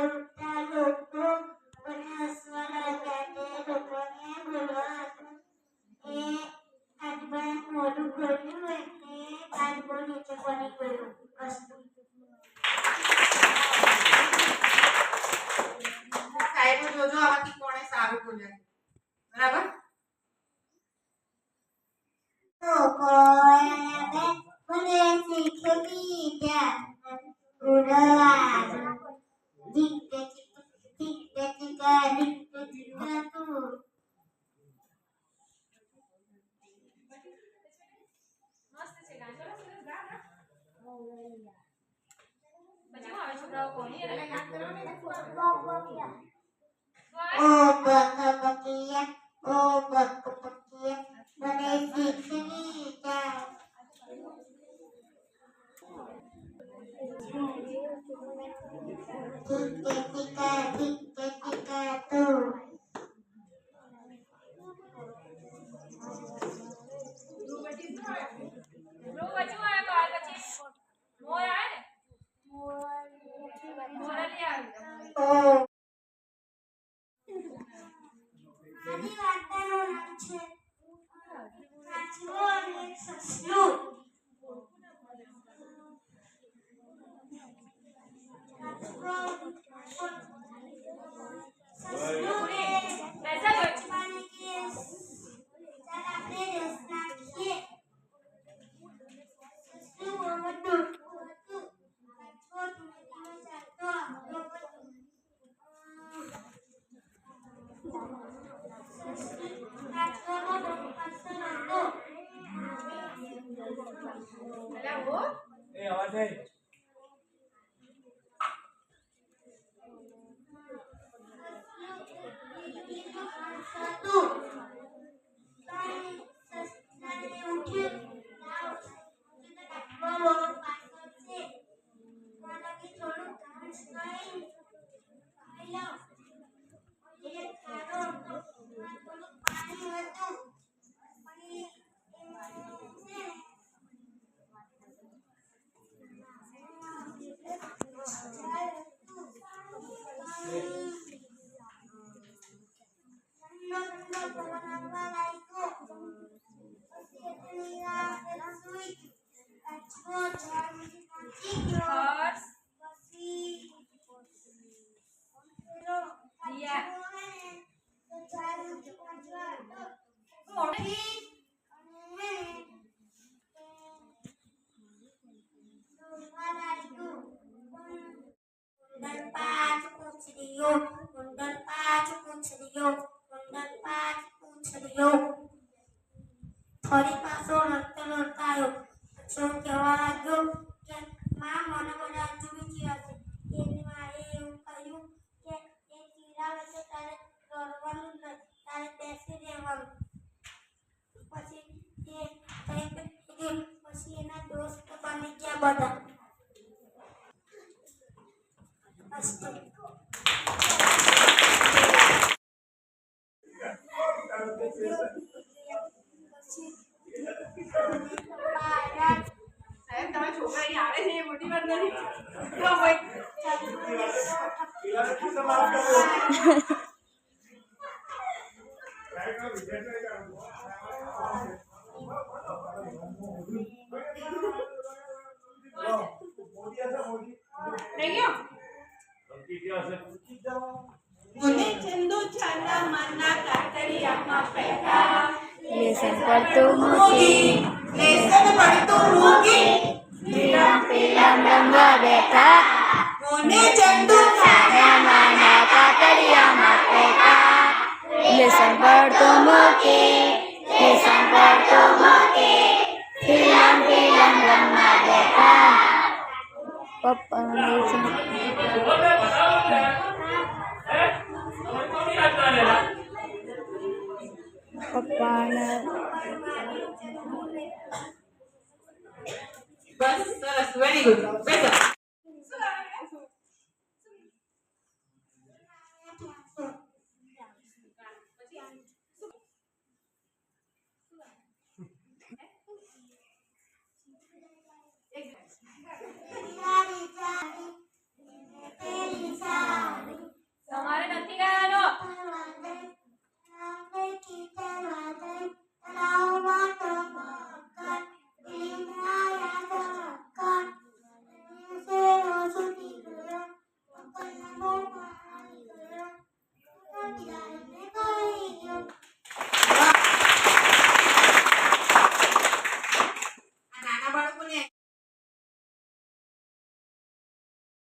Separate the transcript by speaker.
Speaker 1: ઉડતા લોકો અને હસવા લાગ્યા. તે લોકોને બોલવા હતું. એ આજુબાજુ મોઢું ખોલ્યું એટલે કાચબો નીચે પડી ગયો.
Speaker 2: સાહેબ જોજો આમાંથી કોણે સારું બોલ્યા. બરાબર?
Speaker 1: તો કોઈ મને શીખવી ત્યાં ઉડવા જીતે જીતે તું
Speaker 3: મસ્ત છે ગાન. ચલો સરસ ગા ગા. પછી આવે છોકરાઓ કોની અને ગાન કરો ને.
Speaker 1: ઓ બકબકિયા મને શીખવી ત્યાં જીતે તું આની વાર્તાનું નામ છે કાચબો અને સસલું. ફરી પાછો રડતો આવ્યો. પછી કહેવા લાગ્યો કે માં મને બધા હજુ બીજી હશે. એની માએ એવું કહ્યું કે એ ચીરાવે તો તારે રડવાનું જ નથી, તારે બેસી રહેવાનું. પછી એના દોસ્ત બની ગયા બધા.
Speaker 2: સાહેબ તમે છોકરા અહીં આવે છે એ મોટી વાત નથી. મને ચંદુ ચાલા મના કાતરિયામાં પેટા
Speaker 4: લેસન પડતું મૂકી લીલા પીલા રંગવા બેઠા
Speaker 2: મને ચંદુ ચાલા
Speaker 4: માના કાતરિયામાં બેઠા લેસન પડતું મૂકી પીલા પીલા રંગવા બેઠા પપ્પા પપ્પાને
Speaker 2: બસ સરસ વેરી ગુડ બેસો